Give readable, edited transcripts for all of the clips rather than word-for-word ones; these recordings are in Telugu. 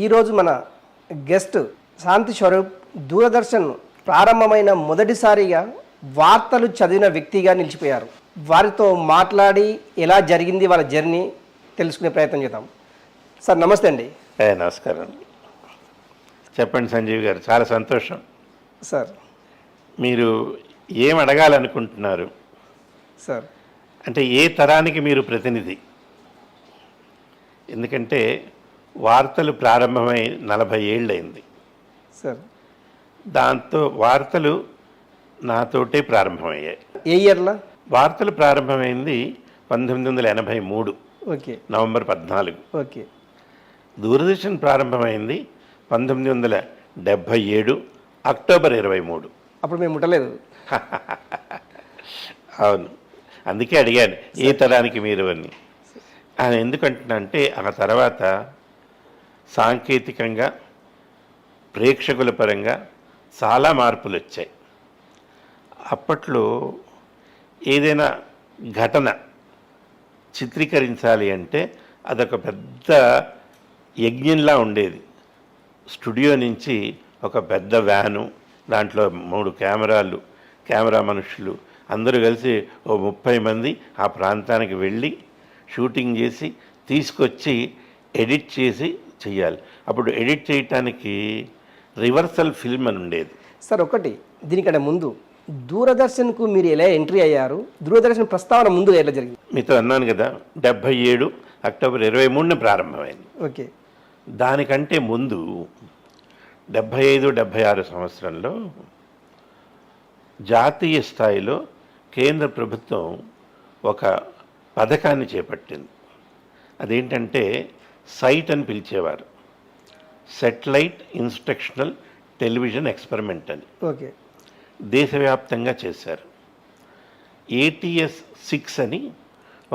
ఈరోజు మన గెస్ట్ శాంతి స్వరూప్ దూరదర్శన్ ప్రారంభమైన మొదటిసారిగా వార్తలు చదివిన వ్యక్తిగా నిలిచిపోయారు. వారితో మాట్లాడి ఎలా జరిగింది వాళ్ళ జర్నీ తెలుసుకునే ప్రయత్నం చేద్దాం. సార్ నమస్తే అండి. నమస్కారం. చెప్పండి సంజీవ్ గారు, చాలా సంతోషం. సార్ మీరు ఏం అడగాలనుకుంటున్నారు? సార్ అంటే ఏ తరానికి మీరు ప్రతినిధి? ఎందుకంటే వార్తలు ప్రారంభమై 40 ఏళ్ళైంది. సార్ దాంతో వార్తలు నాతోటే ప్రారంభమయ్యాయి. ఏ ఇయర్లో వార్తలు ప్రారంభమైంది? 1983 ఓకే నవంబర్ 14. ఓకే. దూరదర్శన్ ప్రారంభమైంది 1977 అక్టోబర్ 23. అప్పుడు మేము ముట్టలేదు. అవును, అందుకే అడిగాను ఏ తరానికి మీరు అని. ఆయన ఎందుకంటున్నంటే ఆ తర్వాత సాంకేతికంగా ప్రేక్షకుల పరంగా చాలా మార్పులు వచ్చాయి. అప్పట్లో ఏదైనా ఘటన చిత్రీకరించాలి అంటే అదొక పెద్ద యజ్ఞంలా ఉండేది. స్టూడియో నుంచి ఒక పెద్ద వ్యాను, దాంట్లో 3 కెమెరాలు, కెమెరా మనుషులు అందరూ కలిసి ఓ 30 మంది ఆ ప్రాంతానికి వెళ్ళి షూటింగ్ చేసి తీసుకొచ్చి ఎడిట్ చేసి చెయ్యాలి. అప్పుడు ఎడిట్ చేయటానికి రివర్సల్ ఫిల్మ్ అని ఉండేది. సార్ ఒకటి, దీనికంటే ముందు దూరదర్శన్కు మీరు ఎలా ఎంట్రీ అయ్యారు? దూరదర్శన్ ప్రస్తావన ముందు ఎలా జరిగింది? మీతో అన్నాను కదా, 77 అక్టోబర్ 23 ప్రారంభమైంది. ఓకే. దానికంటే ముందు 75-76 సంవత్సరంలో జాతీయ స్థాయిలో కేంద్ర ప్రభుత్వం ఒక పథకాన్ని చేపట్టింది. అదేంటంటే సైట్ అని పిలిచేవారు, సెటిలైట్ ఇన్స్ట్రక్షనల్ టెలివిజన్ ఎక్స్పెరిమెంట్ అని. ఓకే. దేశవ్యాప్తంగా చేశారు. ATS 6 అని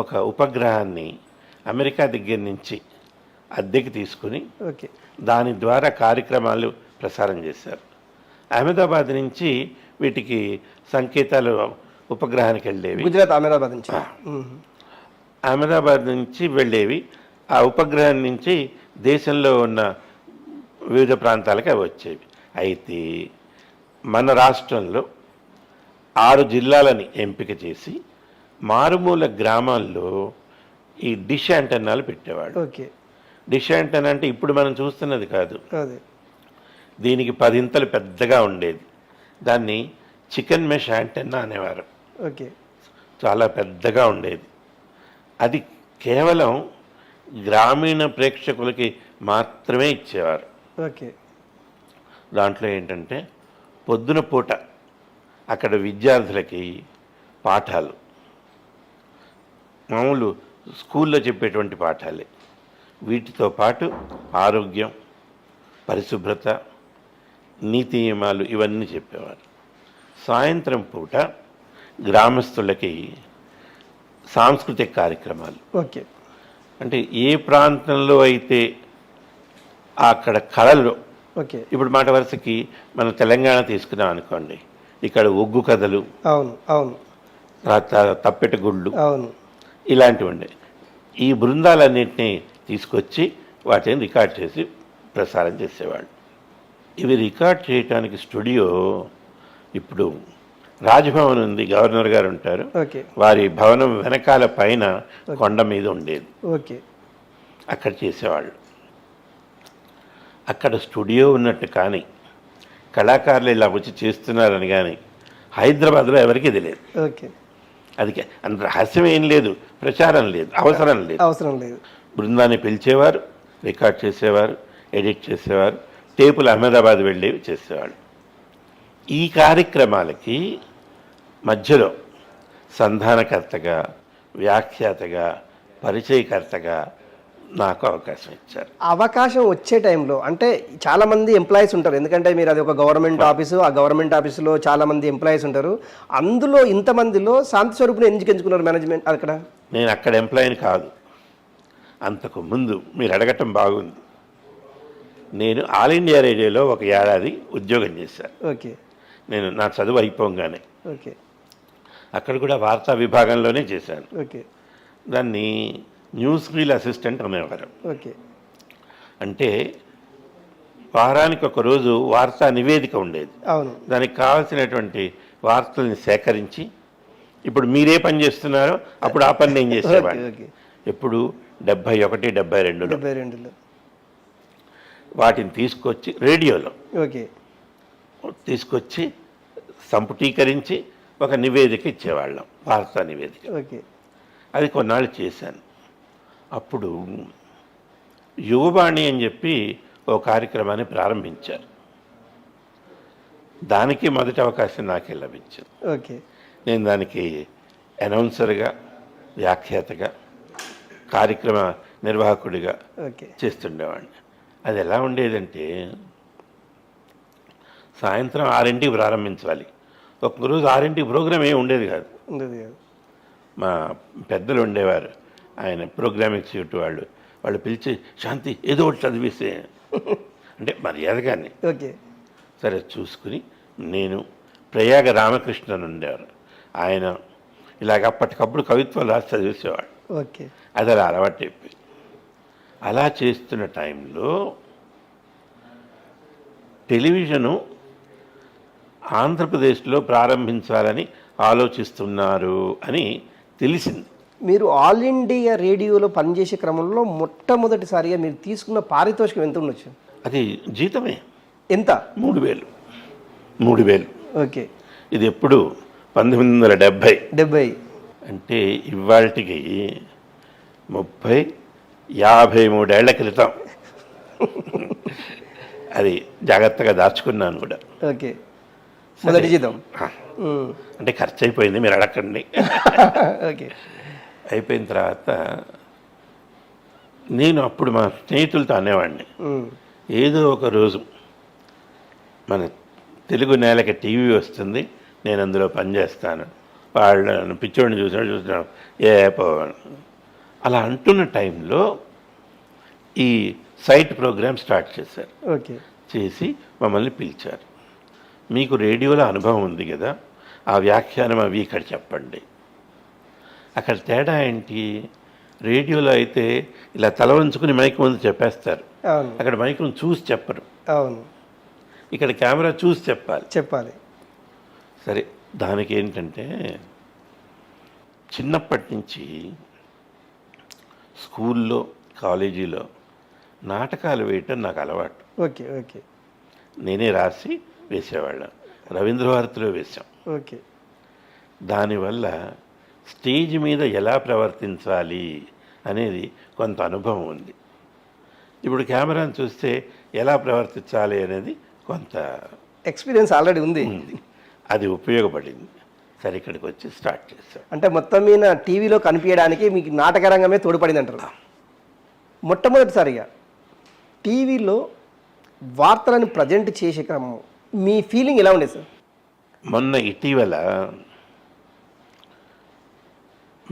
ఒక ఉపగ్రహాన్ని అమెరికా దగ్గర నుంచి అద్దెకి తీసుకుని ఓకే దాని ద్వారా కార్యక్రమాలు ప్రసారం చేశారు. అహ్మదాబాద్ నుంచి వీటికి సంకేతాలు ఉపగ్రహానికి వెళ్ళేవి. గుజరాత్ అహ్మదాబాద్ నుంచి. అహ్మదాబాద్ నుంచి వెళ్ళేవి. ఆ ఉపగ్రహం నుంచి దేశంలో ఉన్న వివిధ ప్రాంతాలకు అవి వచ్చేవి. అయితే మన రాష్ట్రంలో 6 జిల్లాలని ఎంపిక చేసి మారుమూల గ్రామాల్లో ఈ డిష్ యాంటెన్నాలు పెట్టేవాడు. ఓకే. డిష్ యాంటెన్నా అంటే ఇప్పుడు మనం చూస్తున్నది కాదు, అదే దీనికి 10 ఇంతలు పెద్దగా ఉండేది. దాన్ని చికెన్ మెష్ యాంటెన్నా అనేవారు. ఓకే. చాలా పెద్దగా ఉండేది. అది కేవలం గ్రామీణ ప్రేక్షకులకి మాత్రమే ఇచ్చేవారు. ఓకే. దాంట్లో ఏంటంటే పొద్దున పూట అక్కడ విద్యార్థులకి పాఠాలు, మామూలు స్కూల్లో చెప్పేటువంటి పాఠాలే, వీటితో పాటు ఆరోగ్యం, పరిశుభ్రత, నీతి నియమాలు ఇవన్నీ చెప్పేవారు. సాయంత్రం పూట గ్రామస్తులకి సాంస్కృతిక కార్యక్రమాలు. ఓకే. అంటే ఏ ప్రాంతంలో అయితే అక్కడ కళలు, ఓకే. ఇప్పుడు మాట వరుసకి మనం తెలంగాణ తీసుకున్నాం అనుకోండి, ఇక్కడ ఒగ్గు కథలు, అవును అవును, తప్పెట గుళ్ళు, అవును, ఇలాంటివి ఉండే. ఈ బృందాలన్నింటినీ తీసుకొచ్చి వాటిని రికార్డ్ చేసి ప్రసారం చేసేవాళ్ళు. ఇవి రికార్డ్ చేయడానికి స్టూడియో ఇప్పుడు రాజ్భవన్ ఉంది, గవర్నర్ గారు ఉంటారు, ఓకే, వారి భవనం వెనకాల పైన కొండ మీద ఉండేది. ఓకే. అక్కడ చేసేవాళ్ళు. అక్కడ స్టూడియో ఉన్నట్టు కానీ కళాకారులు ఇలా వచ్చి చేస్తున్నారని కానీ హైదరాబాద్లో ఎవరికీ తెలియదు. ఓకే. అది అంత రహస్యం ఏం లేదు, ప్రచారం లేదు, అవసరం లేదు. బృందాన్ని పిలిచేవారు, రికార్డ్ చేసేవారు, ఎడిట్ చేసేవారు, టేపులు అహ్మదాబాద్ వెళ్ళేవి చేసేవాళ్ళు. ఈ కార్యక్రమాలకి మధ్యలో సంధానకర్తగా, వ్యాఖ్యాతగా, పరిచయకర్తగా నాకు అవకాశం ఇచ్చారు. అవకాశం వచ్చే టైంలో అంటే చాలామంది ఎంప్లాయీస్ ఉంటారు, ఎందుకంటే మీరు అది ఒక గవర్నమెంట్ ఆఫీసు, ఆ గవర్నమెంట్ ఆఫీసులో చాలామంది ఎంప్లాయీస్ ఉంటారు. అందులో ఇంతమందిలో శాంతి స్వరూప్ని ఎందుకు ఎంచుకున్నారు మేనేజ్మెంట్? అక్కడ నేను అక్కడ ఎంప్లాయీని కాదు, అంతకు ముందు మీరు అడగటం బాగుంది. నేను ఆల్ ఇండియా రేడియోలో 1 ఏడాది ఉద్యోగం చేశాను. ఓకే. నేను నా చదువు అయిపోగానే ఓకే. అక్కడ కూడా వార్తా విభాగంలోనే చేశాను. ఓకే. దాన్ని న్యూస్ రీల్ అసిస్టెంట్ అనేవారు. ఓకే. అంటే వారానికి ఒక రోజు వార్తా నివేదిక ఉండేది. అవును. దానికి కావాల్సినటువంటి వార్తల్ని సేకరించి, ఇప్పుడు మీరే పని చేస్తున్నారో అప్పుడు ఆ పని నేను చేసేవాడిని. ఎప్పుడు 71, 72లో వాటిని తీసుకొచ్చి రేడియోలో తీసుకొచ్చి సంపుటీకరించి ఒక నివేదిక ఇచ్చేవాళ్ళం, వార్తా నివేదిక. అది కొన్నాళ్ళు చేశాను. అప్పుడు యువవాణి అని చెప్పి ఓ కార్యక్రమాన్ని ప్రారంభించారు. దానికి మొదటి అవకాశం నాకే లభించింది. నేను దానికి అనౌన్సర్గా, వ్యాఖ్యాతగా, కార్యక్రమ నిర్వాహకుడిగా చేస్తుండేవాడిని. అది ఎలా ఉండేదంటే, సాయంత్రం 6ంటికి ప్రారంభించాలి. ఒక్కరోజు 6ంటికి ప్రోగ్రామ్ ఏమి ఉండేది కాదు. మా పెద్దలు ఉండేవారు, ఆయన ప్రోగ్రామ్ ఎగ్జిక్యూటివ్ వాళ్ళు పిలిచి, శాంతి ఏదో ఒకటి చదివిస్తే అంటే మర్యాదగానే సరే చూసుకుని, నేను ప్రయాగ రామకృష్ణన్ ఉండేవారు, ఆయన ఇలాగ అప్పటికప్పుడు కవిత్వాలు రాసి చదివేసేవాడు. అది అలా అలవాటు అయిపోయి, అలా చేస్తున్న టైంలో టెలివిజను ఆంధ్రప్రదేశ్లో ప్రారంభించాలని ఆలోచిస్తున్నారు అని తెలిసింది. మీరు ఆల్ ఇండియా రేడియోలో పనిచేసే క్రమంలో మొట్టమొదటిసారిగా మీరు తీసుకున్న పారితోషికం ఎంత ఉండొచ్చు? అది జీతమే. ఎంత? 3000. ఇది ఎప్పుడు 1970. అంటే ఇవాళకి 53 ఏళ్ల క్రితం. అది జాగ్రత్తగా దాచుకున్నాను కూడా. మొదటి జీతం అంటే ఖర్చు అయిపోయింది, మీరు అడగండి. అయిపోయిన తర్వాత నేను అప్పుడు మా స్నేహితులతో అనేవాడిని, ఏదో ఒక రోజు మన తెలుగు నేలకి టీవీ వస్తుంది, నేను అందులో పనిచేస్తాను, వాళ్ళని పిచ్చోడిని చూసినాడు ఏ పోవాను. అలా అంటున్న టైంలో ఈ సైట్ ప్రోగ్రామ్ స్టార్ట్ చేశారు. చేసి మమ్మల్ని పిలిచారు. మీకు రేడియోలో అనుభవం ఉంది కదా, ఆ వ్యాఖ్యానం అవి ఇక్కడ చెప్పండి. అక్కడ తేడా ఏంటి, రేడియోలో అయితే ఇలా తల వంచుకుని మైక్ ముందు చెప్పేస్తారు, అక్కడ మైక్ చూసి చెప్పరు. ఇక్కడ కెమెరా చూసి చెప్పాలి. సరే, దానికి ఏంటంటే చిన్నప్పటి నుంచి స్కూల్లో, కాలేజీలో నాటకాలు వేయటం నాకు అలవాటు. నేనే రాసి వేసేవాళ్ళం. రవీంద్రభారతిలో వేశాం. దానివల్ల స్టేజ్ మీద ఎలా ప్రవర్తించాలి అనేది కొంత అనుభవం ఉంది. ఇప్పుడు కెమెరాను చూస్తే ఎలా ప్రవర్తించాలి అనేది కొంత ఎక్స్పీరియన్స్ ఆల్రెడీ ఉంది. అది ఉపయోగపడింది. సరే, ఇక్కడికి వచ్చి స్టార్ట్ చేశాం. అంటే మొత్తం మీద టీవీలో కనిపించడానికి మీకు నాటక రంగమే తోడ్పడింది అంటారు. మొట్టమొదటిసారిగా టీవీలో వార్తలను ప్రజెంట్ చేసే క్రమం మీ ఫీలింగ్ ఎలా ఉండేది సార్? మొన్న ఇటీవల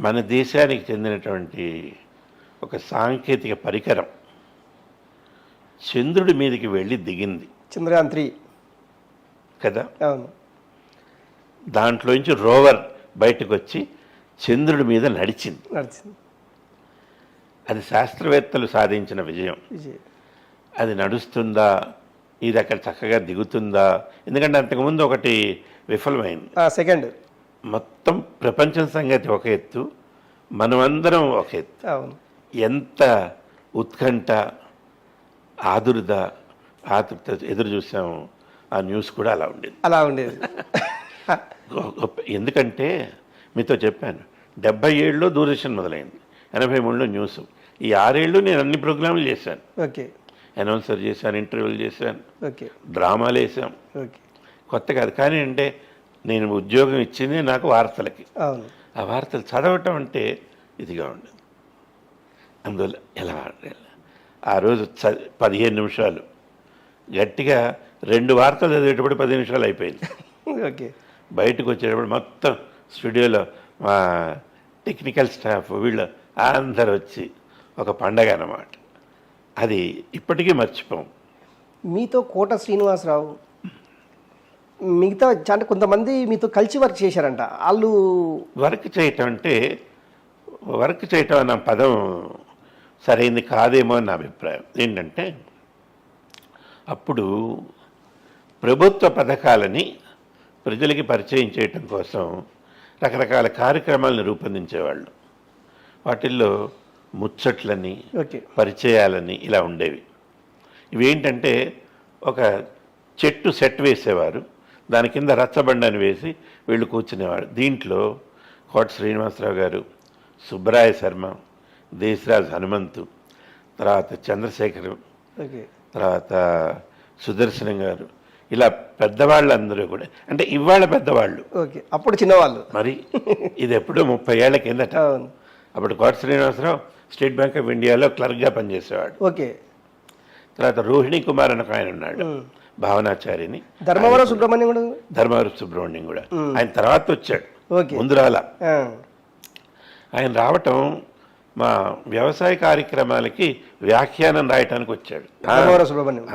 మన దేశానికి చెందినటువంటి ఒక సాంకేతిక పరికరం చంద్రుడి మీదకి వెళ్ళి దిగింది. చంద్రయాన్ 3 కదా? అవును. దాంట్లోంచి రోవర్ బయటకు వచ్చి చంద్రుడి మీద నడిచింది. అది శాస్త్రవేత్తలు సాధించిన విజయం. అది నడుస్తుందా, ఇది అక్కడ చక్కగా దిగుతుందా? ఎందుకంటే అంతకుముందు ఒకటి విఫలమైంది. సెకండ్ మొత్తం ప్రపంచం సంగతి ఒక ఎత్తు, మనమందరం ఒక ఎత్తు. ఎంత ఉత్కంఠ, ఆతురత ఎదురు చూసాము. ఆ న్యూస్ కూడా అలా ఉండేది. ఎందుకంటే మీతో చెప్పాను, 77లో దూరదర్శన్ మొదలైంది, 83లో న్యూస్. ఈ 6 ఏళ్ళు నేను అన్ని ప్రోగ్రాములు చేశాను. అనౌన్సర్ చేశాను, ఇంటర్వ్యూలు చేశాను, డ్రామాలు వేసాం. కొత్త కాదు, కానీ అంటే నేను ఉద్యోగం ఇచ్చింది నాకు వార్తలకి. ఆ వార్తలు చదవటం అంటే ఇదిగా ఉండదు. అందువల్ల ఎలా ఆ రోజు 15 నిమిషాలు గట్టిగా 2 వార్తలు చదివేటప్పుడు 10 నిమిషాలు అయిపోయింది. బయటకు వచ్చేటప్పుడు మొత్తం స్టూడియోలో మా టెక్నికల్ స్టాఫ్ వీళ్ళు అందరు వచ్చి ఒక పండగ అన్నమాట. అది ఇప్పటికీ మర్చిపోం. మీతో కోట శ్రీనివాసరావు, మిగతా అంటే కొంతమంది మీతో కలిసి వర్క్ చేశారంట. వాళ్ళు వర్క్ చేయటం అన్న పదం సరైనది కాదేమో అని నా అభిప్రాయం. ఏంటంటే అప్పుడు ప్రభుత్వ పథకాలని ప్రజలకి పరిచయం చేయటం కోసం రకరకాల కార్యక్రమాలను రూపొందించేవాళ్ళు. వాటిల్లో ముచ్చట్లని, ఓకే. పరిచయాలని ఇలా ఉండేవి. ఇవేంటంటే ఒక చెట్టు సెట్ వేసేవారు, దాని కింద రచ్చబండని వేసి వీళ్ళు కూర్చునేవారు. దీంట్లో కోట శ్రీనివాసరావు గారు, సుబ్బరాయ శర్మ, దేశరాజ్ హనుమంతు, తర్వాత చంద్రశేఖర్, ఓకే. తర్వాత సుదర్శనం గారు, ఇలా పెద్దవాళ్ళందరూ కూడా, అంటే ఇవాళ పెద్దవాళ్ళు, ఓకే. అప్పుడు చిన్నవాళ్ళు. మరి ఇది ఎప్పుడో 30 ఏళ్ల కిందట. అవును. అప్పుడు కోట శ్రీనివాసరావు స్టేట్ బ్యాంక్ ఆఫ్ ఇండియాలో క్లర్క్గా పనిచేసేవాడు. ఓకే. తర్వాత రోహిణి కుమార్ అని ఒక ఆయన ఉన్నాడు, భావనాచారిని. ధర్మవరం సుబ్రహ్మణ్యం కూడా. ధర్మవరం సుబ్రహ్మణ్యం కూడా ఆయన తర్వాత వచ్చాడు, ఓకే. ముందు రాలా. ఆ. ఆయన రావటం మా వ్యవసాయ కార్యక్రమాలకి వ్యాఖ్యానం రాయటానికి వచ్చాడు. ధర్మవరం సుబ్రహ్మణ్యం.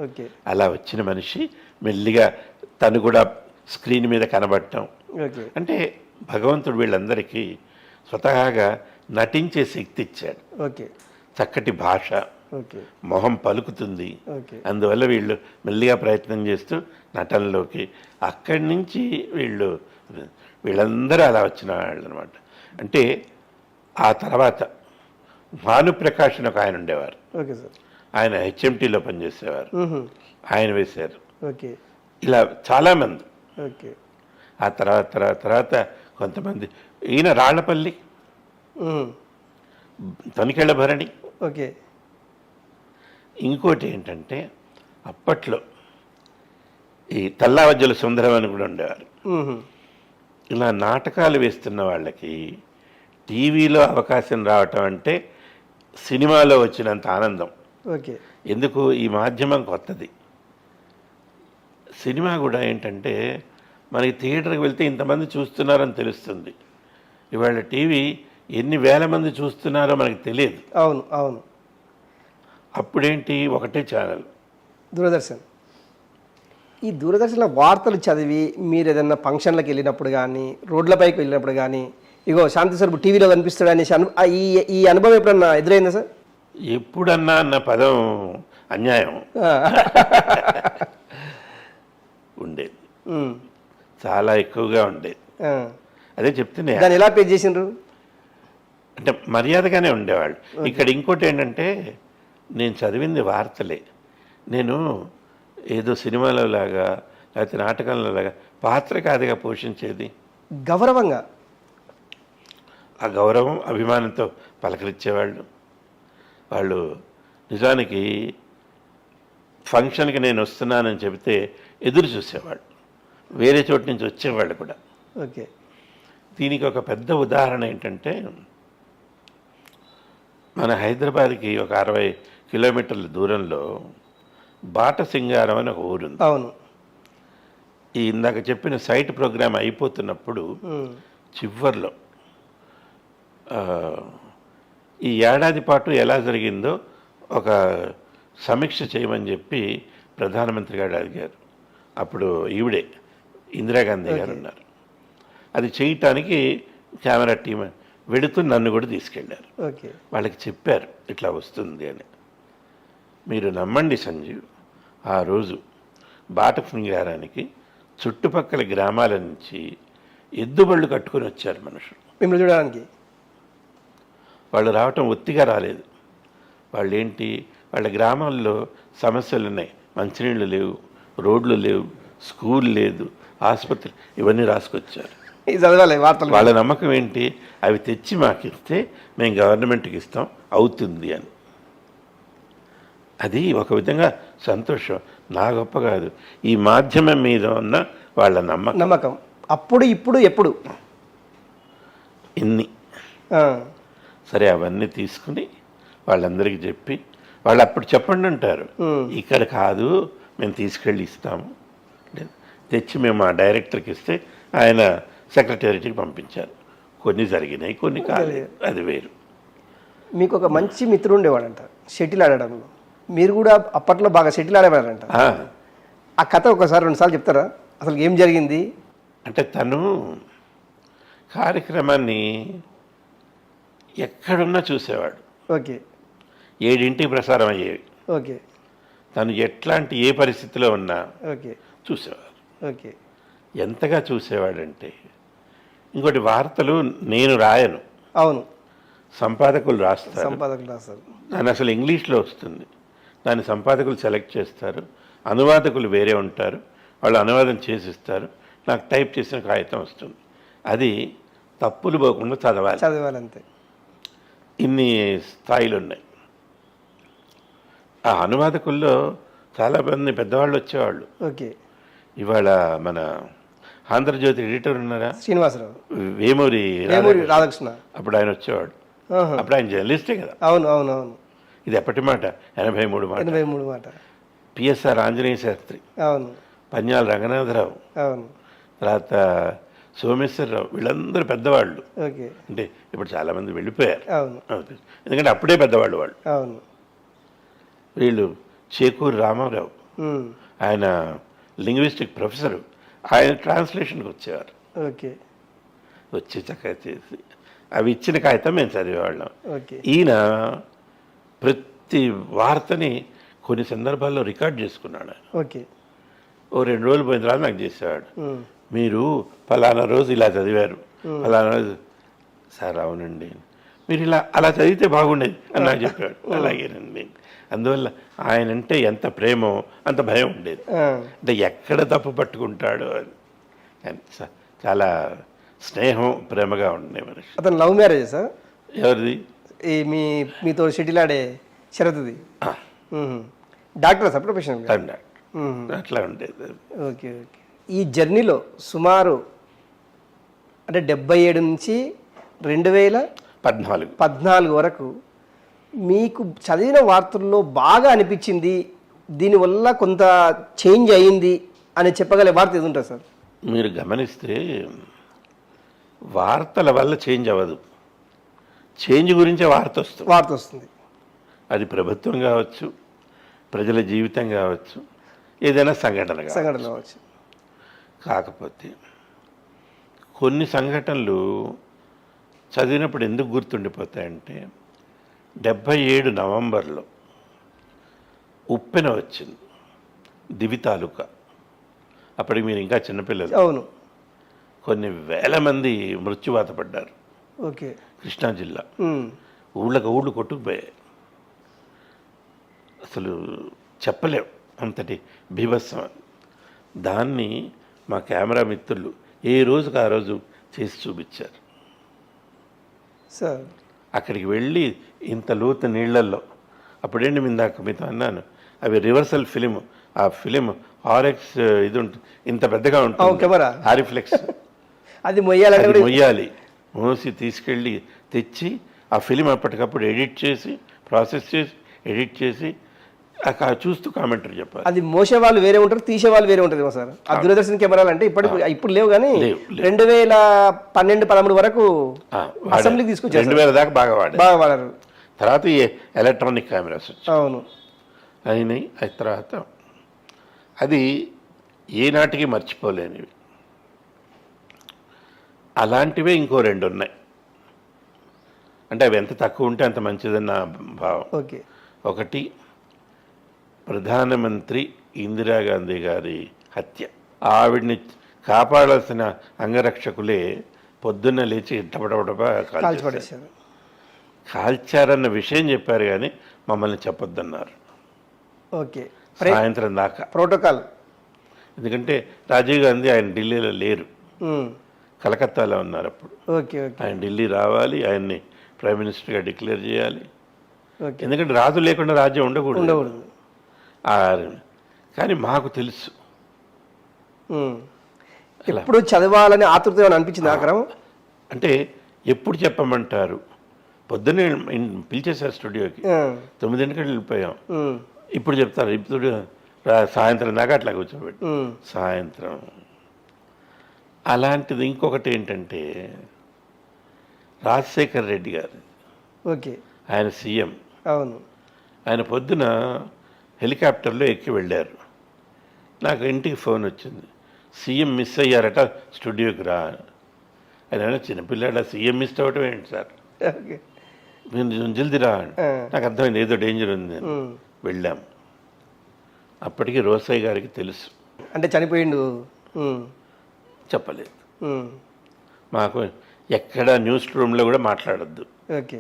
ఓకే. అలా వచ్చిన మనిషి మెల్లిగా తను కూడా స్క్రీన్ మీద కనబడటం. ఓకే. అంటే భగవంతుడు వీళ్ళందరికీ స్వతహాగా నటించే శక్తి ఇచ్చాడు. ఓకే. చక్కటి భాష, ఓకే. మొహం పలుకుతుంది. ఓకే. అందువల్ల వీళ్ళు మెల్లిగా ప్రయత్నం చేస్తూ నటనలోకి, అక్కడి నుంచి వీళ్ళందరూ అలా వచ్చిన వాళ్ళు అనమాట. అంటే ఆ తర్వాత భానుప్రకాష్ అని ఒక ఆయన ఉండేవారు. Okay sir. ఆయన హెచ్ఎంటీలో పనిచేసేవారు, ఆయన వేశారు. ఓకే. ఇలా చాలామంది. ఓకే. ఆ తర్వాత కొంతమంది, ఈయన రాళ్లపల్లి, తనికెళ్ళ భరణి. ఓకే. ఇంకోటి ఏంటంటే అప్పట్లో ఈ తల్లావజ్జల సుందరం అని కూడా ఉండేవారు. ఇలా నాటకాలు వేస్తున్న వాళ్ళకి టీవీలో అవకాశం రావటం అంటే సినిమాలో వచ్చినంత ఆనందం. ఓకే. ఎందుకు, ఈ మాధ్యమం కొత్తది. సినిమా కూడా ఏంటంటే మనకి థియేటర్కి వెళ్తే ఇంతమంది చూస్తున్నారని తెలుస్తుంది. ఇవాళ టీవీ ఎన్ని వేల మంది చూస్తున్నారో మనకి తెలియదు. అవును, అవును. అప్పుడేంటి, ఒకటే ఛానల్, దూరదర్శన్. ఈ దూరదర్శన్లో వార్తలు చదివి మీరు ఏదైనా ఫంక్షన్లకు వెళ్ళినప్పుడు కానీ, రోడ్లపైకి వెళ్ళినప్పుడు కానీ, ఇగో శాంతి స్వరూప్ టీవీలో కనిపిస్తాడు ఈ అనుభవం ఎప్పుడన్నా ఎదురైందా సార్? ఎప్పుడన్నా అన్న పదం అన్యాయం ఉండేది, చాలా ఎక్కువగా ఉండేది. అదే చెప్తూనే, దాన్ని ఎలా పే చేసిండ్రు? అంటే మర్యాదగానే ఉండేవాళ్ళు. ఇక్కడ ఇంకోటి ఏంటంటే, నేను చదివింది వార్తలే, నేను ఏదో సినిమాలో లాగా లేకపోతే నాటకంలో లాగా పాత్ర కాదుగా పోషించేది. గౌరవంగా, ఆ గౌరవం అభిమానంతో పలకరించేవాళ్ళు. వాళ్ళు నిజానికి ఫంక్షన్కి నేను వస్తున్నానని చెబితే ఎదురు చూసేవాళ్ళు, వేరే చోటు నుంచి వచ్చేవాళ్ళు కూడా. ఓకే. దీనికి ఒక పెద్ద ఉదాహరణ ఏంటంటే, మన హైదరాబాద్కి ఒక 60 కిలోమీటర్ల దూరంలో బాటసింగారం అని ఒక ఊరుంది. అవును. ఈ ఇందాక చెప్పిన సైట్ ప్రోగ్రామ్ అయిపోతున్నప్పుడు చివర్లో ఈ ఏడాది పాటు ఎలా జరిగిందో ఒక సమీక్ష చేయమని చెప్పి ప్రధానమంత్రి గారు అడిగారు. అప్పుడు ఈవిడే ఇందిరాగాంధీ గారు ఉన్నారు. అది చేయటానికి కెమెరా టీం వెళుతూ నన్ను కూడా తీసుకెళ్ళారు. ఓకే. వాళ్ళకి చెప్పారు ఇట్లా వస్తుంది అని. మీరు నమ్మండి సంజీవ్, ఆ రోజు బాటసింగారానికి చుట్టుపక్కల గ్రామాల నుంచి ఎద్దుబళ్ళు కట్టుకొని వచ్చారు మనుషులు మిమ్మల్ని చూడడానికి. వాళ్ళు రావటం ఒత్తిగా రాలేదు. వాళ్ళు ఏంటి, వాళ్ళ గ్రామాల్లో సమస్యలు ఉన్నాయి, మంచినీళ్ళు లేవు, రోడ్లు లేవు, స్కూల్ లేదు, ఆసుపత్రి, ఇవన్నీ రాసుకొచ్చారు. చదవాలి వార్తలు. వాళ్ళ నమ్మకం ఏంటి, అవి తెచ్చి మాకు ఇస్తే మేము గవర్నమెంట్కి ఇస్తాం, అవుతుంది అని. అది ఒక విధంగా సంతోషం, నా గొప్ప కాదు, ఈ మాధ్యమం మీద ఉన్న వాళ్ళ నమ్మకం. అప్పుడు ఇప్పుడు ఎప్పుడు ఇన్ని సరే అవన్నీ తీసుకుని వాళ్ళందరికీ చెప్పి, వాళ్ళు అప్పుడు చెప్పండి అంటారు, ఇక్కడ కాదు మేము తీసుకెళ్ళి ఇస్తాము, తెచ్చి మేము ఆ డైరెక్టర్కి ఇస్తే ఆయన సెక్రటేరియట్కి పంపించారు. కొన్ని జరిగినాయి, కొన్ని కాలేదు, అది వేరు. మీకు ఒక మంచి మిత్రుడు ఉండేవాడంట షటిల్ ఆడడంలో, మీరు కూడా అప్పట్లో బాగా షటిల్ ఆడేవాడంట. ఆ కథ ఒకసారి 2 సార్లు చెప్తారా, అసలు ఏం జరిగింది? అంటే తను కార్యక్రమాన్ని ఎక్కడున్నా చూసేవాడు. ఓకే. 7ంటికి ప్రసారం అయ్యేవి. ఓకే. తను ఎట్లాంటి ఏ పరిస్థితిలో ఉన్నా ఓకే చూసేవారు. ఓకే ఎంతగా చూసేవాడంటే, ఇంకోటి వార్తలు నేను రాయను, అవును, సంపాదకులు రాస్తారు. సంపాదకులు రాస్తారు. దాన్ని అసలు ఇంగ్లీష్లో వస్తుంది, దాన్ని సంపాదకులు సెలెక్ట్ చేస్తారు, అనువాదకులు వేరే ఉంటారు, వాళ్ళు అనువాదం చేసిస్తారు, నాకు టైప్ చేసిన కాగితం వస్తుంది. అది తప్పులు పోకుండా చదవాలంతే. ఇన్ని స్థాయిలు ఉన్నాయి. ఆ అనువాదకుల్లో చాలామంది పెద్దవాళ్ళు వచ్చేవాళ్ళు. ఓకే. ఇవాళ మన ఆంధ్రజ్యోతి ఎడిటర్ ఉన్నారా, శ్రీనివాసరావు, వేమూరి రాధాకృష్ణ, అప్పుడు ఆయన వచ్చేవాడు. అప్పుడు ఆయన జర్నలిస్టే కదా. అవును అవును అవును. ఇది ఎప్పటి మాట, 83 మాట. పిఎస్ఆర్ ఆంజనేయ శాస్త్రి, అవును, పన్యాల రంగనాథరావు, అవును, తర్వాత సోమేశ్వరరావు, వీళ్ళందరూ పెద్దవాళ్ళు. ఓకే. అంటే ఇప్పుడు చాలామంది వెళ్ళిపోయారు. అవును, ఎందుకంటే అప్పుడే పెద్దవాళ్ళు వాళ్ళు. అవును. వీళ్ళు చేకూరి రామారావు, ఆయన లింగ్విస్టిక్ ప్రొఫెసరు, ఆయన ట్రాన్స్లేషన్కి వచ్చేవారు. ఓకే. వచ్చి చక్కగా చేసి అవి ఇచ్చిన కాగితం మేము చదివేవాళ్ళం. ఓకే. ఈయన ప్రతి వార్తని కొన్ని సందర్భాల్లో రికార్డ్ చేసుకున్నాడు. ఓకే. ఓ 2 రోజులు పోయిన తర్వాత నాకు చేసేవాడు, మీరు ఫలానా రోజు ఇలా చదివారు, ఫలానా రోజు. సార్ అవునండి, మీరు అలా చదివితే బాగుండేది అని నాకు చెప్పాడు. అలాగేనండి. అందువల్ల ఆయన అంటే ఎంత ప్రేమో అంత భయం ఉండేది. అంటే ఎక్కడ తప్పు పట్టుకుంటాడో అని. చాలా స్నేహం, ప్రేమగా ఉండే మనిషి. అతను లవ్ మ్యారేజ్ సార్? ఎవరిది? ఈ మీతో షెటిల్ ఆడే శరత్ది. Doctor sir professional? అట్లా ఉండేది. Okay okay. ఈ జర్నీలో సుమారు అంటే 77 నుంచి 2014 వరకు మీకు చదివిన వార్తల్లో బాగా అనిపించింది, దీనివల్ల కొంత చేంజ్ అయ్యింది అని చెప్పగలే వార్త ఏది ఉంటుంది సార్? మీరు గమనిస్తే వార్తల వల్ల చేంజ్ అవ్వదు, చేంజ్ గురించే వార్త వస్తుంది. అది ప్రభుత్వం కావచ్చు, ప్రజల జీవితం కావచ్చు, ఏదైనా సంఘటన కావచ్చు. కాకపోతే కొన్ని సంఘటనలు చదివినప్పుడు ఎందుకు గుర్తుండిపోతాయంటే, 77 నవంబర్లో ఉప్పెన వచ్చింది, దివి తాలూకా. అప్పటికి మీరు ఇంకా చిన్నపిల్లలు. అవును. కొన్ని వేల మంది మృత్యువాత పడ్డారు. ఓకే. కృష్ణా జిల్లా ఊళ్ళు కొట్టుకుపోయాయి. అసలు చెప్పలేం అంతటి బీభత్సం. దాన్ని మా కెమెరా మిత్రులు ఏ రోజుకి ఆ రోజు చేసి చూపించారు సార్. అక్కడికి వెళ్ళి ఇంత లోతు నీళ్లల్లో, అప్పుడేంటి మీతో అన్నాను, అవి రివర్సల్ ఫిలిం. ఆ ఫిలిం ఆర్ఎక్స్ ఇది ఉంటుంది, ఇంత పెద్దగా ఉంటుంది, ఆరిఫ్లెక్స్. అది మొయ్యాలి. మోసి తీసుకెళ్ళి తెచ్చి ఆ ఫిలిం అప్పటికప్పుడు ఎడిట్ చేసి, ప్రాసెస్ చేసి, ఎడిట్ చేసి చూస్తూ కామెంటరీ చెప్పాలి. అది మోసే వాళ్ళు వేరే ఉంటారు, తీసే వాళ్ళు వేరే ఉంటారు సార్. ఆ దూరదర్శన్ కెమెరాలు అంటే ఇప్పుడు లేవు, కానీ 2012-13 వరకు అసెంబ్లీకి తీసుకొచ్చారు. 2000 దాకా బాగా వాడారు. తర్వాత ఈ ఎలక్ట్రానిక్ కెమెరాస్ వచ్చాయి. అవును. అయినాయి. తర్వాత అది ఏనాటికి మర్చిపోలేనివి. అలాంటివే ఇంకో 2 ఉన్నాయి. అంటే అవి ఎంత తక్కువ ఉంటే అంత మంచిదని నా భావం. ఓకే. ఒకటి, ప్రధానమంత్రి ఇందిరాగాంధీ గారి హత్య. ఆవిడ్ని కాపాడాల్సిన అంగరక్షకులే పొద్దున్న లేచి టపటపటపా కాల్చారన్న విషయం చెప్పారు, కానీ మమ్మల్ని చెప్పొద్దన్నారు. ఓకే. సాయంత్రం దాకా ప్రోటోకాల్. ఎందుకంటే రాజీవ్ గాంధీ ఆయన ఢిల్లీలో లేరు, కలకత్తాలో ఉన్నారు అప్పుడు. ఆయన ఢిల్లీ రావాలి, ఆయన్ని ప్రైమ్ మినిస్టర్గా డిక్లేర్ చేయాలి. ఎందుకంటే రాజు లేకుండా రాజ్యం ఉండకూడదు. కానీ మాకు తెలుసు. ఎప్పుడు చదవాలని ఆతృత అనిపించింది ఆ క్రమం. అంటే ఎప్పుడు చెప్పమంటారు, పొద్దున్నే పిలిచేశారు స్టూడియోకి, 9 వెళ్ళిపోయాం. ఇప్పుడు చెప్తారు, ఇప్పుడు సాయంత్రం దాకా అట్లా కూర్చోబెట్టి సాయంత్రం. అలాంటిది ఇంకొకటి ఏంటంటే, రాజశేఖర్ రెడ్డి గారు, ఓకే, ఆయన సీఎం. అవును. ఆయన పొద్దున హెలికాప్టర్లో ఎక్కి వెళ్ళారు. నాకు ఇంటికి ఫోన్ వచ్చింది, సీఎం మిస్ అయ్యారట, స్టూడియోకి రా. ఆయన చిన్నపిల్లాడ సీఎం మిస్ అవ్వటం ఏంటి సార్, మీరు జల్దీ రా. నాకు అర్థమైంది ఏదో డేంజర్ ఉంది. వెళ్ళాం. అప్పటికి రోసయ్య గారికి తెలుసు, అంటే చనిపోయిండు. చెప్పలేదు. మాకు ఎక్కడ న్యూస్ రూమ్లో కూడా మాట్లాడొద్దు, ఓకే,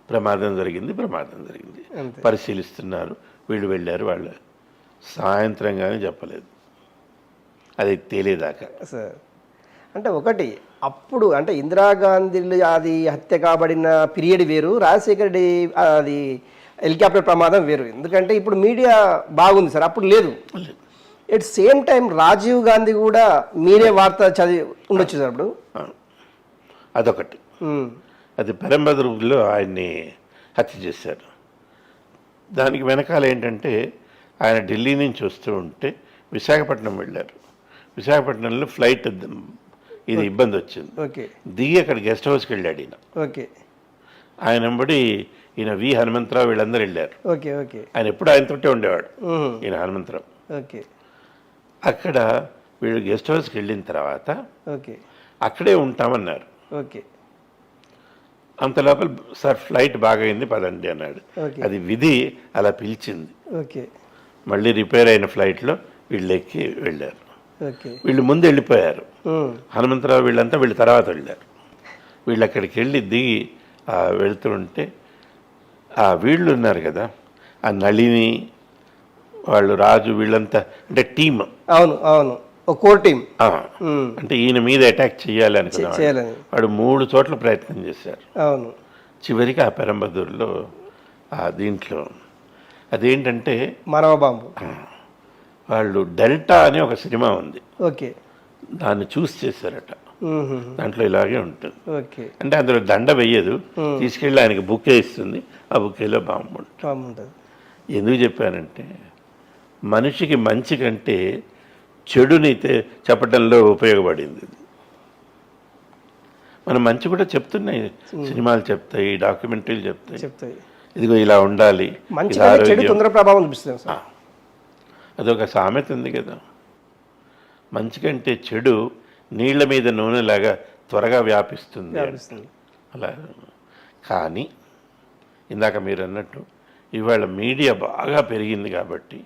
ప్రమాదం జరిగింది పరిశీలిస్తున్నారు, వీళ్ళు వెళ్ళారు, వాళ్ళు సాయంత్రం కానీ చెప్పలేదు, అది తేలేదాకా. సార్ అంటే ఒకటి అప్పుడు అంటే ఇందిరాగాంధీ అది హత్య కాబడిన పీరియడ్ వేరు, రాజశేఖర రెడ్డి అది హెలికాప్టర్ ప్రమాదం వేరు. ఎందుకంటే ఇప్పుడు మీడియా బాగుంది సార్, అప్పుడు లేదు. At same time Rajiv Gandhi కూడా మీరే వార్త చదివి ఉండొచ్చు సార్ అప్పుడు. అదొకటి. అది పెరంబదూరులో ఆయన్ని హత్య చేశారు. దానికి వెనకాల ఏంటంటే ఆయన ఢిల్లీ నుంచి వస్తూ ఉంటే విశాఖపట్నం వెళ్ళారు. విశాఖపట్నంలో ఫ్లైట్ ఇది ఇబ్బంది వచ్చింది, దిగి అక్కడ గెస్ట్ హౌస్కి వెళ్ళాడు ఈయన. ఆయన వెంబడి ఈయన వి హనుమంతరావు వీళ్ళందరూ వెళ్ళారు. ఆయన ఎప్పుడు ఆయనతోటే ఉండేవాడు ఈయన హనుమంతరావు. అక్కడ వీళ్ళు గెస్ట్ హౌస్కి వెళ్ళిన తర్వాత అక్కడే ఉంటామన్నారు. అంత లోపల సార్ ఫ్లైట్ బాగైంది పదండి అన్నాడు. అది విధి అలా పిలిచింది. మళ్ళీ రిపేర్ అయిన ఫ్లైట్లో వీళ్ళు ఎక్కి వెళ్ళారు. వీళ్ళు ముందు వెళ్ళిపోయారు, హనుమంతరావు వీళ్ళంతా వీళ్ళ తర్వాత వెళ్ళారు. వీళ్ళు అక్కడికి వెళ్ళి దిగి వెళ్తూ ఉంటే వీళ్ళు ఉన్నారు కదా, ఆ నళిని వాళ్ళు, రాజు, వీళ్ళంతా అంటే టీమ్. అవును అవును, కోర్ టీమ్. అంటే ఈయన మీద అటాక్ చేయాలి అనుకున్నాడు. వాడు 3 చోట్ల ప్రయత్నం చేశారు. అవును, చివరికి ఆ పెరంబదూరులో దీంట్లో అదేంటంటే మానవ బాంబు. వాళ్ళు డెల్టా అని ఒక సినిమా ఉంది, దాన్ని చూసి చేశారట. దాంట్లో ఇలాగే ఉంటుంది. అంటే అందులో దండ వెయ్యదు, తీసుకెళ్ళి ఆయనకి బుకే ఇస్తుంది, ఆ బుకేలో బాంబు ఉంటుంది. ఎందుకు చెప్పానంటే మనిషికి మంచి కంటే చెడుని చెప్పడంలో ఉపయోగపడింది. మనం మంచి కూడా చెప్తున్నాయి, సినిమాలు చెప్తాయి, డాక్యుమెంటరీలు చెప్తాయి, ఇదిగో ఇలా ఉండాలి, అదొక సామెత ఉంది కదా, మంచి కంటే చెడు నీళ్ల మీద నూనెలాగా త్వరగా వ్యాపిస్తుంది అలా. కానీ ఇందాక మీరు అన్నట్టు ఇవాళ మీడియా బాగా పెరిగింది కాబట్టి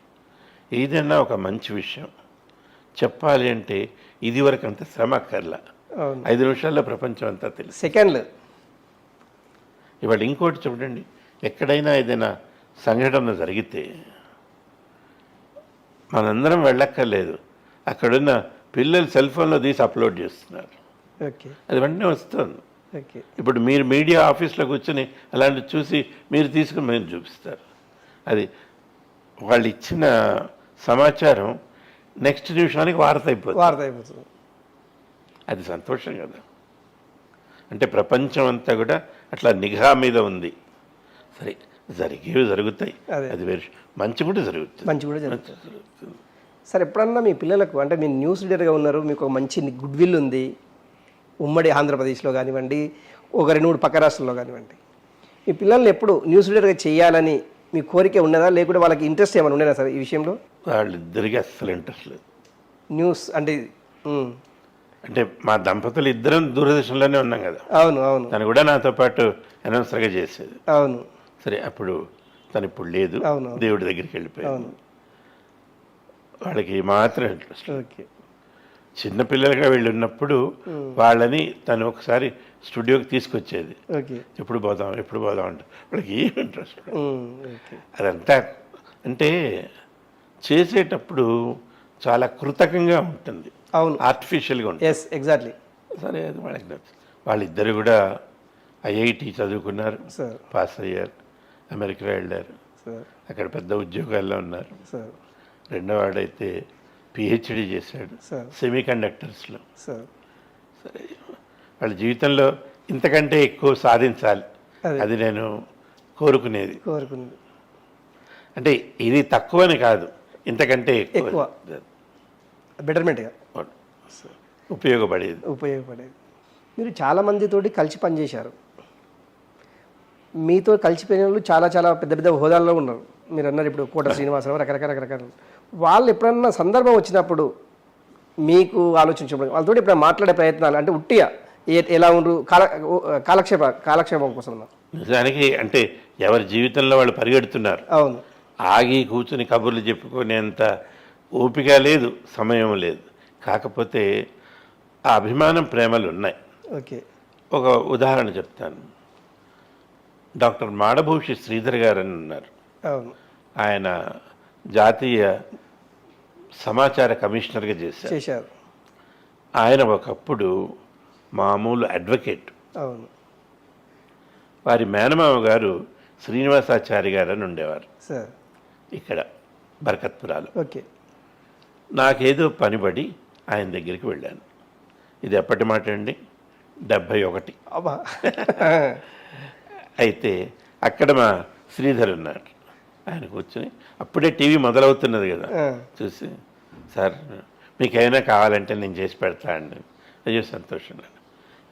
ఏదైనా ఒక మంచి విషయం చెప్పాలి అంటే ఇదివరకు అంత శ్రమ అక్కర్లా, 5 నిమిషాల్లో ప్రపంచం అంతా తెలుసు, సెకండ్లు. ఇవాళ ఇంకోటి చూడండి, ఎక్కడైనా ఏదైనా సంఘటన జరిగితే మనందరం వెళ్ళక్కర్లేదు, అక్కడున్న పిల్లలు సెల్ ఫోన్లో తీసి అప్లోడ్ చేస్తున్నారు, అది వెంటనే వస్తుంది. ఇప్పుడు మీరు మీడియా ఆఫీస్లో కూర్చొని అలాంటివి చూసి మీరు తీసుకుని మీరు చూపిస్తారు. అది వాళ్ళు ఇచ్చిన సమాచారం నెక్స్ట్ నిమిషానికి వార్త అయిపోతుంది. అది సంతోషం కదా. అంటే ప్రపంచం అంతా కూడా అట్లా నిఘా మీద ఉంది. సరే, జరిగేవి జరుగుతాయి, అది వేరు, మంచి కూడా జరుగుతుంది. సార్ ఎప్పుడన్నా మీ పిల్లలకు, అంటే మీరు న్యూస్ రీడర్గా ఉన్నారు, మీకు ఒక మంచి గుడ్ విల్ ఉంది, ఉమ్మడి ఆంధ్రప్రదేశ్లో కానివ్వండి, ఒక 2-3 పక్క రాష్ట్రాల్లో కానివ్వండి, మీ పిల్లల్ని ఎప్పుడు న్యూస్ రీడర్గా చేయాలని మీ కోరిక ఉన్నదా, లేకుంటే వాళ్ళకి ఇంట్రెస్ట్ ఏమైనా ఉండేనా సార్ ఈ విషయంలో? వాళ్ళిద్దరికీ అస్సలు ఇంట్రెస్ట్ లేదు న్యూస్ అంటే. అంటే మా దంపతులు ఇద్దరం దూరదర్శన్లోనే ఉన్నాం కదా. అవును అవును, తను కూడా నాతో పాటు అనౌన్సర్గా చేసేది. అవును, సరే అప్పుడు తను ఇప్పుడు లేదు, దేవుడి దగ్గరికి వెళ్ళిపోయాను. వాళ్ళకి మాత్రం ఇంట్రెస్ట్. చిన్నపిల్లలుగా వీళ్ళు ఉన్నప్పుడు వాళ్ళని తను ఒకసారి స్టూడియోకి తీసుకొచ్చేది, ఎప్పుడు పోదాం అంటే వాళ్ళకి ఏం ఇంట్రెస్ట్. అదంతా అంటే చేసేటప్పుడు చాలా కృతకంగా ఉంటుంది, అవును, ఆర్టిఫిషియల్గా ఉంటుంది. ఎగ్జాక్ట్లీ. సరే, అది వాళ్ళకి నచ్చింది. వాళ్ళిద్దరు కూడా ఐఐటి చదువుకున్నారు, పాస్ అయ్యారు, అమెరికా వెళ్ళారు, అక్కడ పెద్ద ఉద్యోగాల్లో ఉన్నారు. రెండో వాడైతే పిహెచ్డి చేశాడు సెమీ కండక్టర్స్లో. సరే, వాళ్ళ జీవితంలో ఇంతకంటే ఎక్కువ సాధించాలి, అది నేను కోరుకునేది. అంటే ఇది తక్కువని కాదు, ఇంతకంటే ఎక్కువ బెటర్మెంట్గా ఉపయోగపడేది. మీరు చాలామందితోటి కలిసి పనిచేశారు, మీతో కలిసిపోయిన వాళ్ళు చాలా చాలా పెద్ద పెద్ద హోదాల్లో ఉన్నారు. మీరు అన్నారు ఇప్పుడు కోట శ్రీనివాసరావు, రకరకాల వాళ్ళు ఎప్పుడన్నా సందర్భం వచ్చినప్పుడు మీకు ఆలోచించినప్పుడు వాళ్ళతో ఇప్పుడు మాట్లాడే ప్రయత్నాలు అంటే ఉట్టిగా ఎలా ఉండు కాలక్షేపం కోసం నిజానికి అంటే ఎవరి జీవితంలో వాళ్ళు పరిగెడుతున్నారు. అవును, ఆగి కూర్చుని కబుర్లు చెప్పుకునేంత ఓపిక లేదు, సమయం లేదు. కాకపోతే ఆ అభిమానం, ప్రేమలు ఉన్నాయి. ఓకే. ఒక ఉదాహరణ చెప్తాను. డాక్టర్ మాడభూషి శ్రీధర్ గారు అని ఉన్నారు. అవును. ఆయన జాతీయ సమాచార కమిషనర్గా చేశారు. ఆయన ఒకప్పుడు మామూలు అడ్వకేట్. అవును. వారి మేనమామ గారు శ్రీనివాసాచారి గారు అని ఉండేవారు సార్ ఇక్కడ బరకత్పురాలు. ఓకే. నాకేదో పనిపడి ఆయన దగ్గరికి వెళ్ళాను. ఇది ఎప్పటి మాట అండి, 71. అబ్బా. అయితే అక్కడ మా శ్రీధర్ ఉన్నాడు. ఆయన కూర్చొని అప్పుడే టీవీ మొదలవుతున్నది కదా, చూసి సార్ మీకు ఏమైనా కావాలంటే నేను చేసి పెడతా అండి. అయ్యో సంతోషం.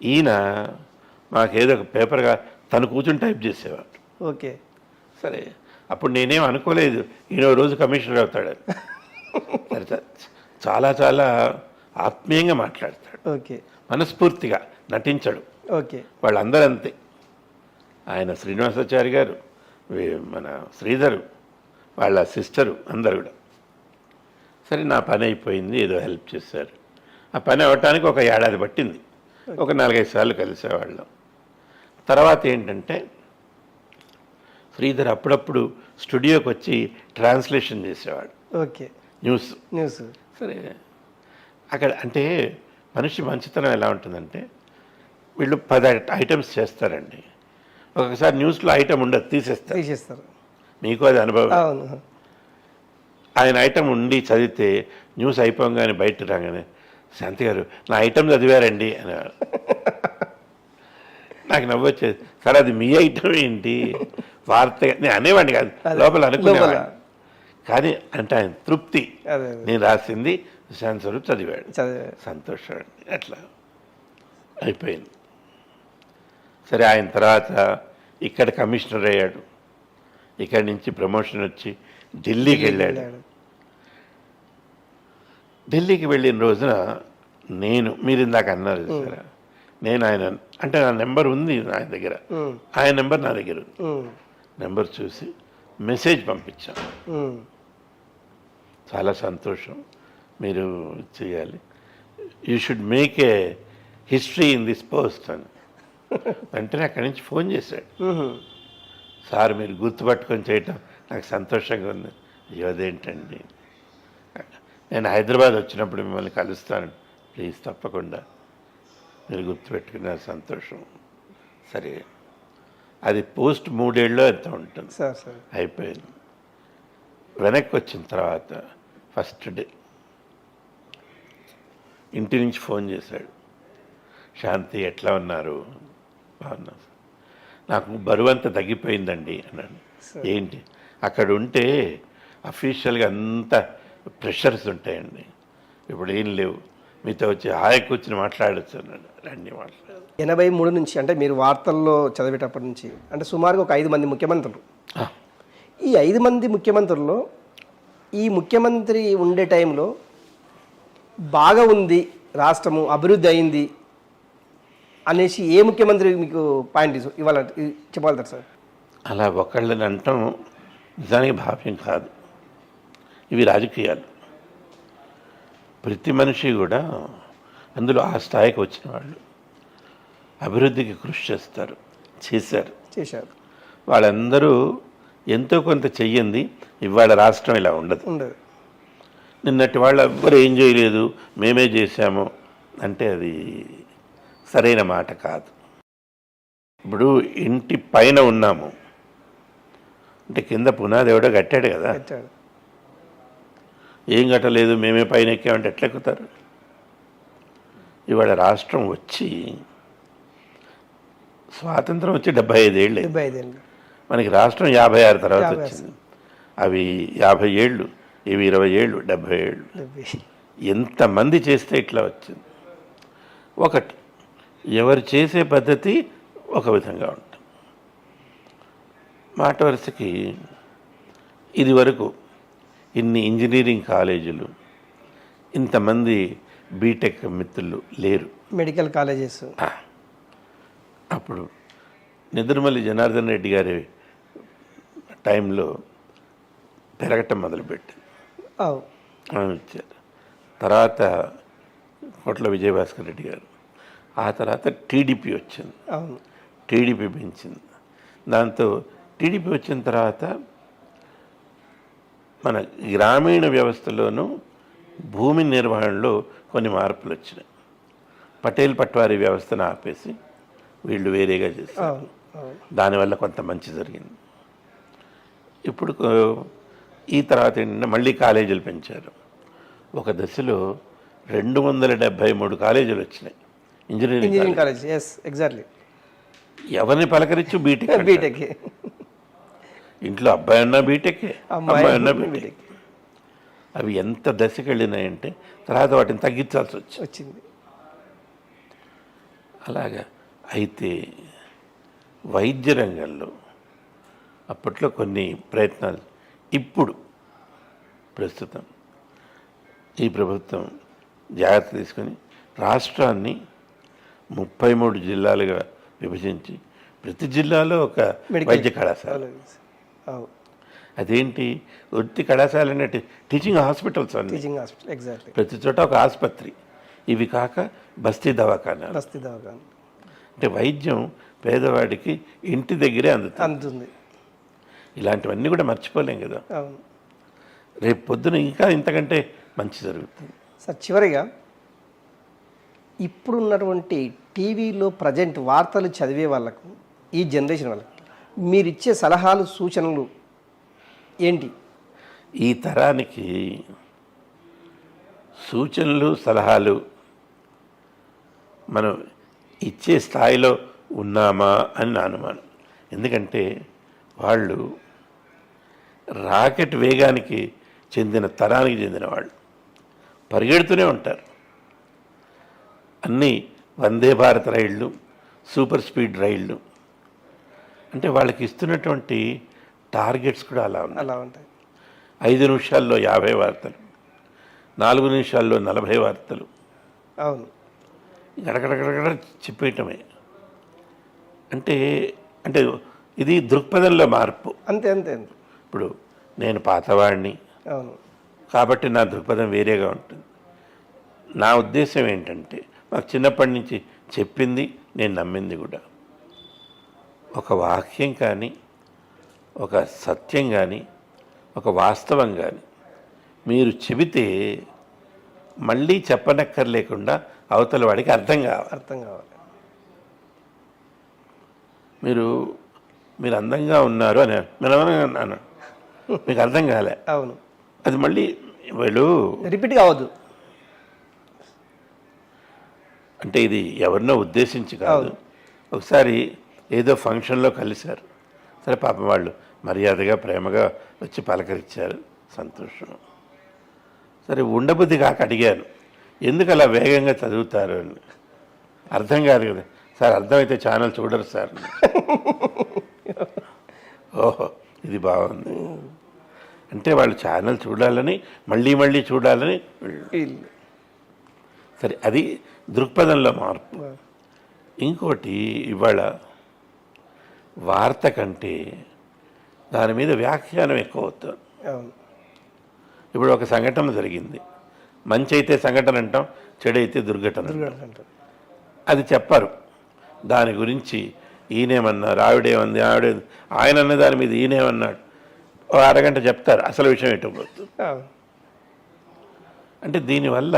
ఈయన మాకేదో ఒక పేపర్గా తను కూర్చొని టైప్ చేసేవాడు. ఓకే. సరే, అప్పుడు నేనేం అనుకోలేదు ఈయన రోజు కమిషనర్ అవుతాడు. సరే, చాలా చాలా ఆత్మీయంగా మాట్లాడతాడు. ఓకే. మనస్ఫూర్తిగా నటించడు. ఓకే. వాళ్ళందరూ అంతే. ఆయన శ్రీనివాసాచారి గారు, మన శ్రీధరు, వాళ్ళ సిస్టరు, అందరు కూడా. సరే, నా పని అయిపోయింది, ఏదో హెల్ప్ చేశారు. ఆ పని అవ్వటానికి ఒక ఏడాది పట్టింది. ఒక 4-5 సార్లు కలిసేవాళ్ళం. తర్వాత ఏంటంటే శ్రీధర్ అప్పుడప్పుడు స్టూడియోకి వచ్చి ట్రాన్స్లేషన్ చేసేవాడు. ఓకే. న్యూస్. సరే, అక్కడ అంటే మనిషి మంచితనం ఎలా ఉంటుందంటే, వీళ్ళు 10 ఐటమ్స్ చేస్తారండి. ఒకసారి న్యూస్లో ఐటమ్ ఉండదు, తీసేస్తారు. మీకు అది అనుభవం. అవును. ఆయన ఐటమ్ ఉండి చదివితే న్యూస్ అయిపోగానే బయట రాగానే, శాంతి గారు నా ఐటమ్ చదివారండి అనేవారు. నాకు నవ్వొచ్చేది. సార్ అది మీ ఐటమ్ ఏంటి, వార్త నేను అనేవాడిని కాదు, లోపల అనుకునేవాడిని. కానీ అంటే ఆయన తృప్తి, నేను రాసింది శాంతి స్వరూప్ చదివాడు, సంతోషం అండి. అట్లా అయిపోయింది. సరే, ఆయన తర్వాత ఇక్కడ కమిషనర్ అయ్యాడు. ఇక్కడి నుంచి ప్రమోషన్ వచ్చి ఢిల్లీకి వెళ్ళాడు. ఢిల్లీకి వెళ్ళిన రోజున మీరు ఇందాక అన్నారు సరే, నేను ఆయన అంటే నా నెంబర్ ఉంది ఆయన దగ్గర, ఆయన నెంబర్ నా దగ్గర ఉంది. నెంబర్ చూసి మెసేజ్ పంపించాను. చాలా సంతోషం, మీరు చేయాలి, you should make a history in this post అని. వెంటనే అక్కడి నుంచి ఫోన్ చేశాడు. సార్ మీరు గుర్తుపట్టుకొని చేయటం నాకు సంతోషంగా ఉంది. అయ్యో అదేంటండి, నేను హైదరాబాద్ వచ్చినప్పుడు మిమ్మల్ని కలుస్తాను, ప్లీజ్ తప్పకుండా, మీరు గుర్తుపెట్టుకున్న సంతోషం. సరే, అది పోస్ట్ 3 ఏళ్ళలో ఎంత ఉంటుంది. అయిపోయింది. వెనక్కి వచ్చిన తర్వాత ఫస్ట్ డే ఇంటి నుంచి ఫోన్ చేశాడు. శాంతి ఎట్లా ఉన్నారు? బాగున్నా, నాకు బరువు అంతా తగ్గిపోయిందండి అన్నాడు. ఏంటి? అక్కడ ఉంటే అఫీషియల్గా అంతా ప్రెషర్స్ ఉంటాయండి, ఇప్పుడు ఏం లేవు, మీతో వచ్చి హాయికి వచ్చి మాట్లాడచ్చు అన్నాడు. రండి మాట్లాడు. 83 నుంచి అంటే మీరు వార్తల్లో చదివేటప్పటి నుంచి అంటే సుమారుగా ఒక 5 మంది ముఖ్యమంత్రులు. ఈ 5 మంది ముఖ్యమంత్రుల్లో ఈ ముఖ్యమంత్రి ఉండే టైంలో బాగా ఉంది రాష్ట్రము, అభివృద్ధి అయింది అనేసి ఏ ముఖ్యమంత్రి మీకు పాయింట్ ఇవాళ చెప్పగలుగుతారు సార్? అలా ఒకళ్ళని అంటాం నిజానికి భావ్యం కాదు. ఇవి రాజకీయాలు. ప్రతి మనిషి కూడా అందులో ఆ స్థాయికి వచ్చిన వాళ్ళు అభివృద్ధికి కృషి చేశారు. వాళ్ళందరూ ఎంతో కొంత చెయ్యింది. ఇవాళ రాష్ట్రం ఇలా ఉండదు. నిన్నటి వాళ్ళు ఎవ్వరు ఏం చేయలేదు, మేమే చేశాము అంటే అది సరైన మాట కాదు. ఇప్పుడు ఇంటి పైన ఉన్నాము అంటే కింద పునాది ఎవడో కట్టాడు కదా, ఏం కట్టలేదు మేమే పైన ఎక్కామంటే ఎట్లా ఎక్కుతారు? ఇవాళ రాష్ట్రం వచ్చి స్వాతంత్రం వచ్చి 75 ఏళ్ళు, మనకి రాష్ట్రం 56 తర్వాత వచ్చింది. అవి 50 ఏళ్ళు, ఇవి 20 ఏళ్ళు, 70 ఏళ్ళు. ఎంతమంది చేస్తే ఇట్లా వచ్చింది? ఒకటి, ఎవరు చేసే పద్ధతి ఒక విధంగా ఉంటుంది. మాట వరుసకి ఇది వరకు ఇన్ని ఇంజనీరింగ్ కాలేజీలు, ఇంతమంది బీటెక్ మిత్రులు లేరు, మెడికల్ కాలేజెస్. అప్పుడు నిద్రమల్లి జనార్దన్ రెడ్డి గారి టైంలో పెరగటం మొదలుపెట్టింది. అవు ఆయన ఇచ్చారు. తర్వాత కోట్ల విజయభాస్కర్ రెడ్డి గారు, ఆ తర్వాత టీడీపీ వచ్చింది. అవును టీడీపీ పెంచింది. దాంతో టీడీపీ వచ్చిన తర్వాత మన గ్రామీణ వ్యవస్థలోనూ భూమి నిర్వహణలో కొన్ని మార్పులు వచ్చినాయి. పటేల్ పట్వారీ వ్యవస్థను ఆపేసి వీళ్ళు వేరేగా చేస్తారు. అవును అవును దానివల్ల కొంత మంచి జరిగింది. ఇప్పుడు ఈ తర్వాత ఏంటంటే మళ్ళీ కాలేజీలు పెంచారు. ఒక దశలో 273 కాలేజీలు వచ్చినాయి. Engineering college. Yes, exactly. ఎవరిని పలకరించు బీటెక్ బీటెక్. ఇంట్లో అబ్బాయి అన్నా బీటెక్, అమ్మాయి అన్నా బీటెక్. బీటెక్ అవి ఎంత దశకి వెళ్ళినాయంటే తర్వాత వాటిని తగ్గించాల్సి వచ్చింది. అలాగా. అయితే వైద్య రంగంలో అప్పట్లో కొన్ని ప్రయత్నాలు, ఇప్పుడు ప్రస్తుతం ఈ ప్రభుత్వం జాగ్రత్త తీసుకొని రాష్ట్రాన్ని 33 జిల్లాలుగా విభజించి ప్రతి జిల్లాలో ఒక వైద్య కళాశాల. అవును. అదేంటి వృత్తి కళాశాల అంటే టీచింగ్ హాస్పిటల్స్ అన్ని, టీచింగ్ హాస్పిటల్. ఎగ్జాక్ట్లీ. ప్రతి చోట ఒక ఆసుపత్రి. ఇవి కాక బస్తీ దవాఖానా. అంటే వైద్యం పేదవాడికి ఇంటి దగ్గరే అందుతుంది. ఇలాంటివన్నీ కూడా మర్చిపోలేం కదా. అవును. రేపు పొద్దున ఇంకా ఇంతకంటే మంచి జరుగుతుంది. సార్, చివరిగా ఇప్పుడున్నటువంటి టీవీలో ప్రజెంట్ వార్తలు చదివే వాళ్ళకు, ఈ జనరేషన్ వాళ్ళకు మీరిచ్చే సలహాలు సూచనలు ఏంటి? ఈ తరానికి సూచనలు సలహాలు మనం ఇచ్చే స్థాయిలో ఉన్నామా అని నా అనుమానం. ఎందుకంటే వాళ్ళు రాకెట్ వేగానికి చెందిన తరానికి చెందిన వాళ్ళు పరిగెడుతూనే ఉంటారు. అన్నీ వందే భారత్ రైళ్ళు, సూపర్ స్పీడ్ రైళ్ళు. అంటే వాళ్ళకి ఇస్తున్నటువంటి టార్గెట్స్ కూడా అలా ఉంటాయి. 5 నిమిషాల్లో 50 వార్తలు, 4 నిమిషాల్లో 40 వార్తలు. అవును. గడగడగడగడ చెప్పేయటమే. అంటే అంటే ఇది దృక్పథంలో మార్పు. అంతే అంతే అంతే. ఇప్పుడు నేను పాతవాడిని, అవును, కాబట్టి నా దృక్పథం వేరేగా ఉంటుంది. నా ఉద్దేశం ఏంటంటే మాకు చిన్నప్పటి నుంచి చెప్పింది, నేను నమ్మింది కూడా. ఒక వాక్యం కానీ, ఒక సత్యం కానీ, ఒక వాస్తవం కానీ మీరు చెబితే మళ్ళీ చెప్పనక్కర్లేకుండా అవతల వాడికి అర్థం కావాలి. మీరు అందంగా ఉన్నారు అని అన్నాను, మీకు అర్థం కాలే. అవును. అది మళ్ళీ వీళ్ళు రిపీట్ కావద్దు. అంటే ఇది ఎవరినో ఉద్దేశించి కాదు. ఒకసారి ఏదో ఫంక్షన్లో కలిశారు. సరే, పాపం వాళ్ళు మర్యాదగా ప్రేమగా వచ్చి పలకరించారు, సంతోషం. సరే, ఉండబుద్ధి కాక అడిగాను, ఎందుకు అలా వేగంగా చదువుతారు అని. అర్థం కాదు కదా సార్. అర్థమైతే ఛానల్ చూడరు సార్. ఓహో, ఇది బాగుంది. అంటే వాళ్ళు ఛానల్ చూడాలని, మళ్ళీ చూడాలని. సరే, అది దృక్పథంలో మార్పు. ఇంకోటి, ఇవాళ వార్త కంటే దాని మీద వ్యాఖ్యానం ఎక్కువ అవుతుంది. ఇప్పుడు ఒక సంఘటన జరిగింది, మంచి అయితే సంఘటన అంటాం, చెడైతే దుర్ఘటన అంటాం. అది చెప్పరు. దాని గురించి ఈయనేమన్నారు, ఆవిడేమంది, ఆయన అన్న దాని మీద ఈయనేమన్నాడు, ఓ అరగంట చెప్తారు, అసలు విషయం ఎటు పోతుంది. అంటే దీనివల్ల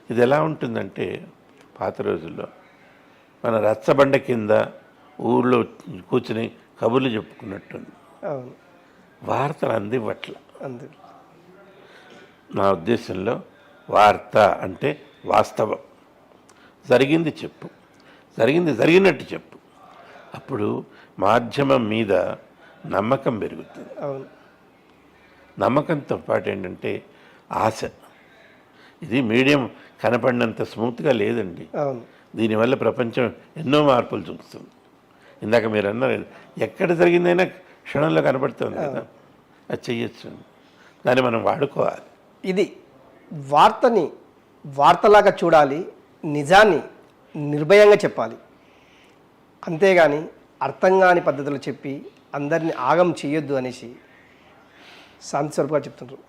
ఇది ఎలా ఉంటుందంటే, పాత రోజుల్లో మన రచ్చబండ కింద ఊళ్ళో కూర్చుని కబుర్లు చెప్పుకున్నట్టుంది. వార్తలు అందివ్వట్ల. నా ఉద్దేశంలో వార్త అంటే వాస్తవం. జరిగింది చెప్పు, జరిగినట్టు చెప్పు. అప్పుడు మాధ్యమం మీద నమ్మకం పెరుగుతుంది. నమ్మకంతో పాటు ఏంటంటే ఆశ. ఇది మీడియం కనపడినంత స్మూత్గా లేదండి. దీనివల్ల ప్రపంచం ఎన్నో మార్పులు చూస్తుంది. ఇందాక మీరు అన్నారు, ఎక్కడ జరిగిందైనా క్షణంలో కనపడుతుంది కదా, అది చెయ్యొచ్చు. దాన్ని మనం వాడుకోవాలి. ఇది వార్తని వార్తలాగా చూడాలి, నిజాన్ని నిర్భయంగా చెప్పాలి. అంతేగాని అర్థం కాని పద్ధతులు చెప్పి అందరినీ ఆగం చేయొద్దు అనేసి శాంతి స్వరూప్ గారు చెప్తుంటారు.